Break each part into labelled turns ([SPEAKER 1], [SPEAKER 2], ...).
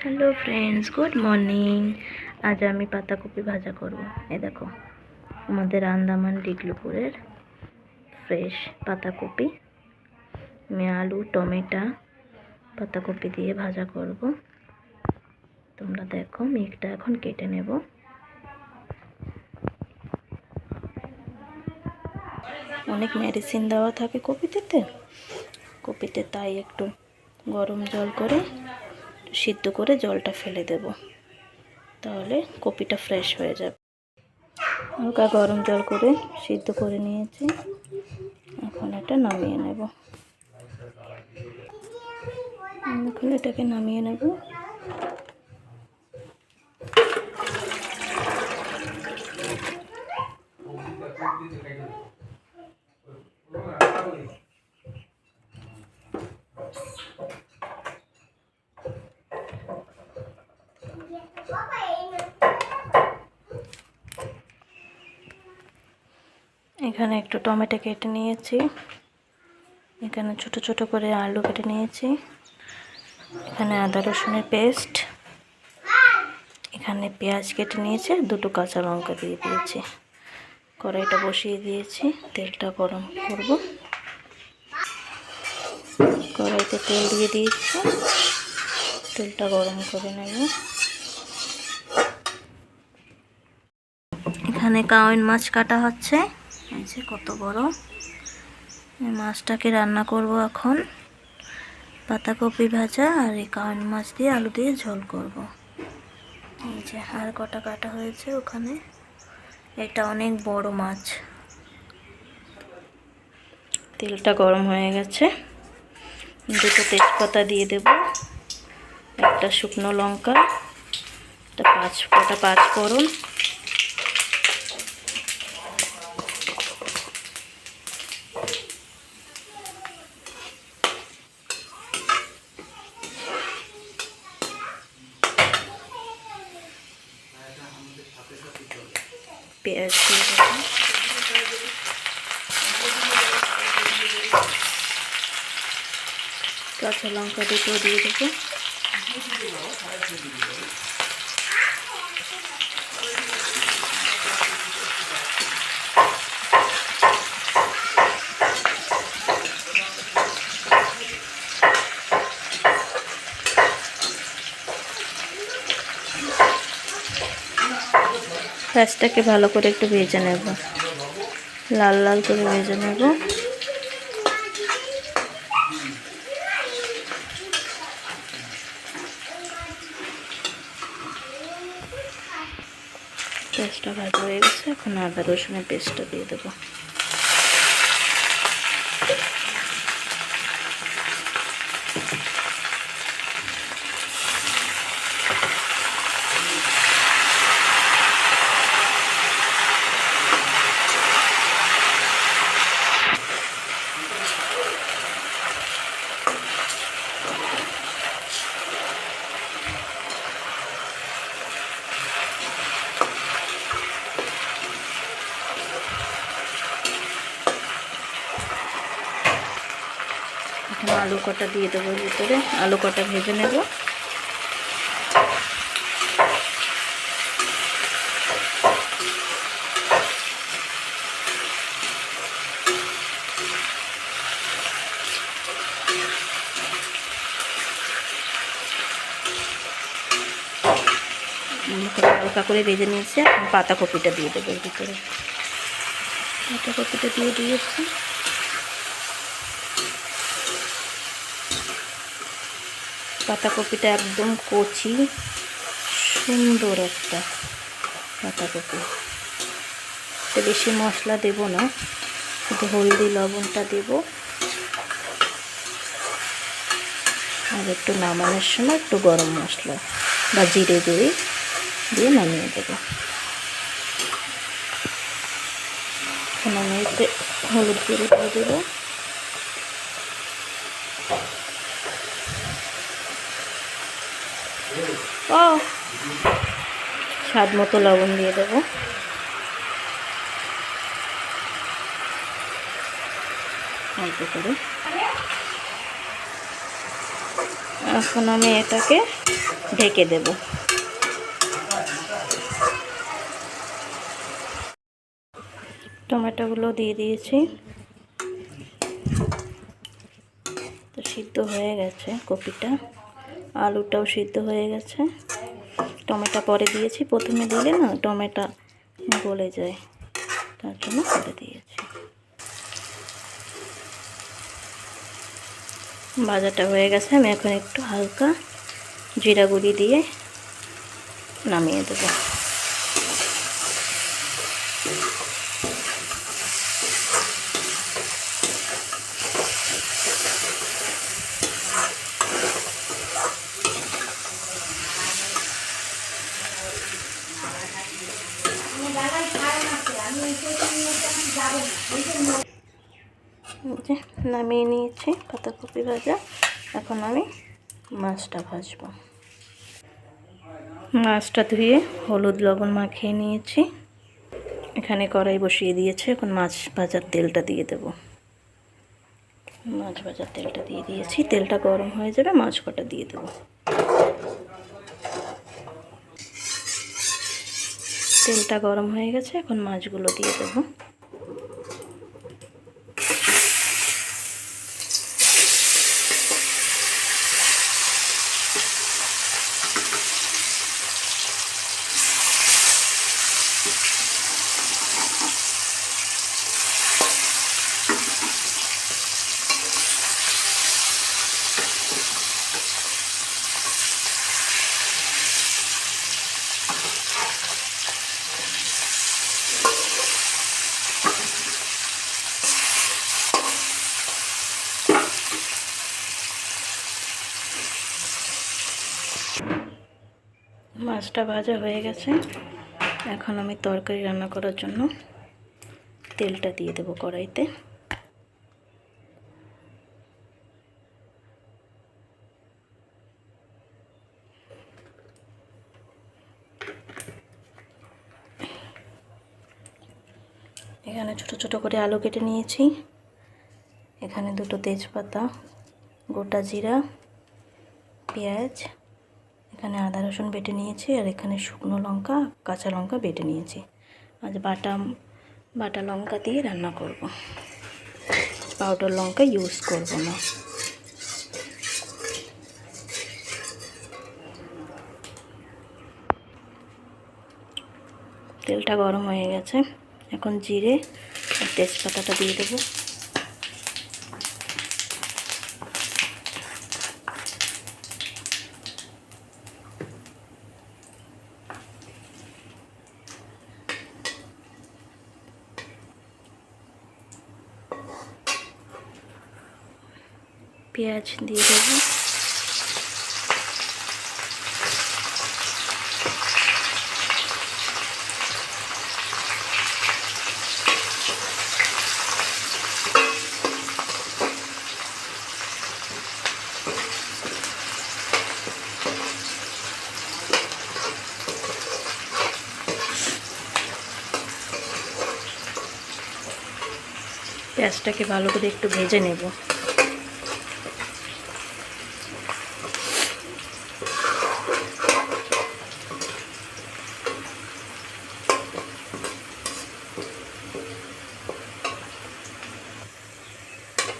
[SPEAKER 1] Hello friends, good morning. आज आमी पाताकपि भाजा करब। ए देखो आमादेर आंदामान डिगलुपुरेर फ्रेश पाताकपि मैं आलू टमेटा पाताकपि दिए भाजा करब। तोमरा देखो मेघटा एखन केटे नेब। अनेक मेडिसिन देওয়া থাকে কপিতে তাই একটু গরম জল করে সিদ্ধ করে জলটা ফেলে দেব, তাহলে কপিটা ফ্রেশ হয়ে যাবে। হালকা গরম জল করে সিদ্ধ করে নিয়েছি, এখন এটা নামিয়ে নেব। এখন এটাকে নামিয়ে নেব। এখানে একটু টমেটো কেটে নিয়েছি, এখানে ছোট ছোট করে আলু কেটে নিয়েছি, এখানে আদা রসুনের পেস্ট, এখানে পেঁয়াজ কেটে নিয়েছি, দুটো কাঁচা লঙ্কা দিয়ে দিয়েছি। কড়াইটা বসিয়ে দিয়েছি, তেলটা গরম করব। কড়াইতে তেল দিয়ে দিয়েছি, তেলটা গরম করে নেব। এখানে কাওয়াইন মাছ কাটা হচ্ছে, এই যে কত বড়। এই মাছটাকে রান্না করব এখন। পাতাকপি ভাজা আর এই কাওয়াইন মাছ দিয়ে আলু দিয়ে ঝোল করব। এই যে আর কটা কাটা হয়েছে ওখানে। এটা অনেক বড় মাছ। তেলটা গরম হয়ে গেছে, দুটো তেজপাতা দিয়ে দেব, একটা শুকনো লঙ্কা, একটা পাঁচ ফোড়ন, পেঁয়াজ দিয়ে দেবো, কাঁচা লঙ্কা দুটো দিয়ে দেবো, পেঁয়াজটাকে ভালো করে একটু ভেজে নেব, লাল লাল করে ভেজে নেব। পেঁয়াজটা ভাজা হয়ে গেছে, এখন আদা রসুনের পেস্টটা দিয়ে দেবো। এখন আলু কটা দিয়ে দেবো ভিতরে, আলু কটা ভেজে নেব। হালকা করে ভেজে নিয়েছি, এখন পাতাকপিটা দিয়ে দেবো এর ভিতরে। পাতাকপিটা দিয়ে দিয়েছি, পাতাকপিটা একদম কচি সুন্দর একটা পাতাকপি। বেশি মশলা দেব না, শুধু হলদি লবণটা দেব, আর একটু নামানোর সময় একটু গরম মশলা বা জিরে গুঁড়ি দিয়ে নামিয়ে দেব। এখন আমি একটু হলুদ গুঁড়ি দিয়ে দেবো, স্বাদ মতো লবণ দিয়ে দেবো। অল্প করে এখন আমি এটাকে ঢেকে দেব। টমেটোগুলো দিয়ে দিয়েছি, তো সিদ্ধ হয়ে গেছে কপিটা, আলুটাও সিদ্ধ হয়ে গেছে। টমেটো পরে দিয়েছি, প্রথমে দিলে না টমেটো গলে যায়, তার জন্য পরে দিয়েছি। ভাজাটা হয়ে গেছে, আমি এখন একটু হালকা জিরা গুঁড়ি দিয়ে নামিয়ে দেবো। নামিয়ে নিয়েছি পাতাকপি ভাজা। এখন আমি মাছটা ভাজবো। মাছটা ধুয়ে হলুদ লবণ মাখিয়ে নিয়েছি, এখানে কড়াই বসিয়ে দিয়েছি। এখন মাছ ভাজার তেলটা দিয়ে দেব। মাছ ভাজার তেলটা দিয়ে দিয়েছি, তেলটা গরম হয়ে যাবে, মাছ কটা দিয়ে দেব। তেলটা গরম হয়ে গেছে, এখন মাছগুলো দিয়ে দেব। মাছটা ভাজা হয়ে গেছে, এখন আমি তরকারি রান্না করার জন্য তেলটা দিয়ে দেবো কড়াইতে। এখানে ছোট ছোট করে আলু কেটে নিয়েছি, এখানে দুটো তেজপাতা, গোটা জিরা, পেঁয়াজ, এখানে আদা রসুন বেটে নিয়েছি, আর এখানে শুকনো লঙ্কা, কাঁচা লঙ্কা বেটে নিয়েছি। আজ বাটা লঙ্কা দিয়ে রান্না করব, পাউডার লঙ্কা ইউজ করব না। তেলটা গরম হয়ে গেছে, এখন জিরে আর তেজপাতাটা দিয়ে দেবো। পেঁয়াজ দিয়ে দেবো। পেঁয়াজটাকে ভালো করে একটু ভেজে নেব।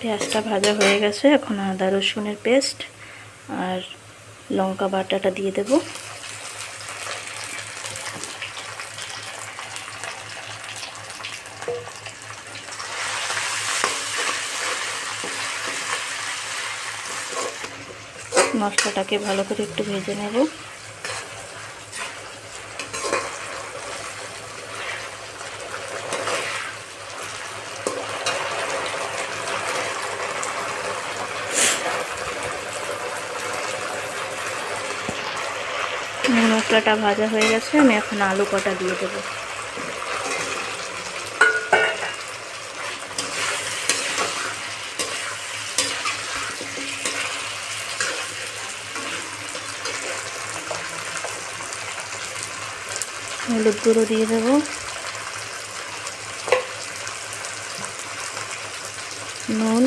[SPEAKER 1] পেঁয়াজটা ভাজা হয়ে গেছে, এখন আদা রসুনের পেস্ট আর লঙ্কা বাটাটা দিয়ে দেব। মশলাটাকে ভালো করে একটু ভেজে নেব। মশলাটা ভাজা হয়ে গেছে, আমি এখন আলু কটা দিয়ে দেবো। হলুদ গুঁড়ো দিয়ে দেবো, নুন,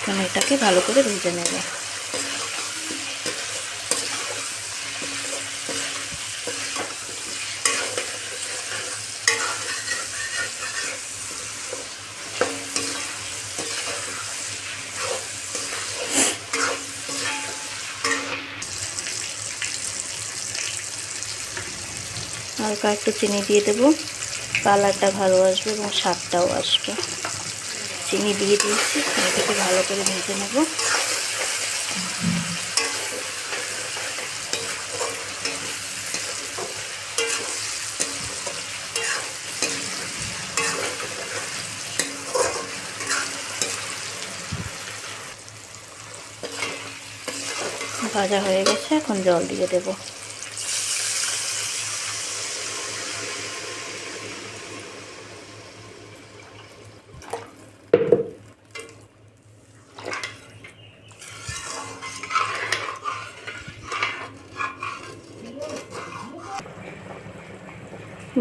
[SPEAKER 1] এখন এটাকে ভালো করে ভেজে নেব। হালকা একটু চিনি দিয়ে দেবো, কালারটা ভালো আসবে এবং স্বাদটাও আসবে। চিনি দিয়ে দিয়েছি, এটাকে ভালো করে ভেজে নেব। ভাজা হয়ে গেছে, এখন জল দিয়ে দেব।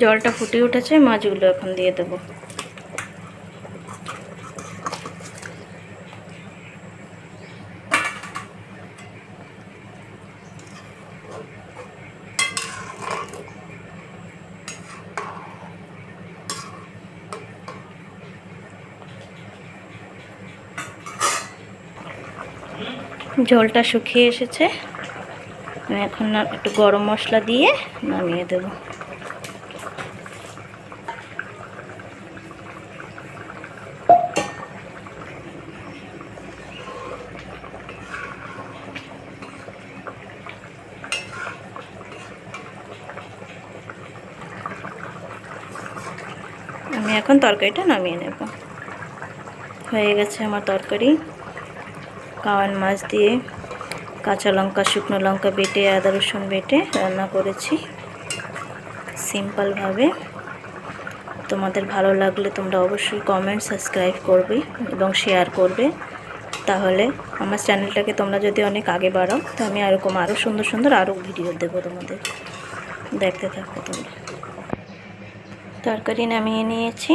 [SPEAKER 1] জলটা ফুটে উঠেছে, মাছগুলো এখন দিয়ে দেব। ঝোলটা শুকিয়ে এসেছে, এখন একটু গরম মশলা দিয়ে নামিয়ে দেব। আমি এখন তরকারিটা নামিয়ে নেব। হয়ে গেছে আমার তরকারি। কাওয়ান মাছ দিয়ে কাঁচা লঙ্কা, শুকনো লঙ্কা বেটে, আদা রসুন বেটে রান্না করেছি সিম্পলভাবে। তোমাদের ভালো লাগলে তোমরা অবশ্যই কমেন্ট, সাবস্ক্রাইব করবে এবং শেয়ার করবে। তাহলে আমার চ্যানেলটাকে তোমরা যদি অনেক আগে বাড়াও, তো আমি এরকম আরও সুন্দর সুন্দর আরও ভিডিও দেবো তোমাদের। দেখতে থাকো তোমরা। তরকারি নামিয়ে নিয়েছি।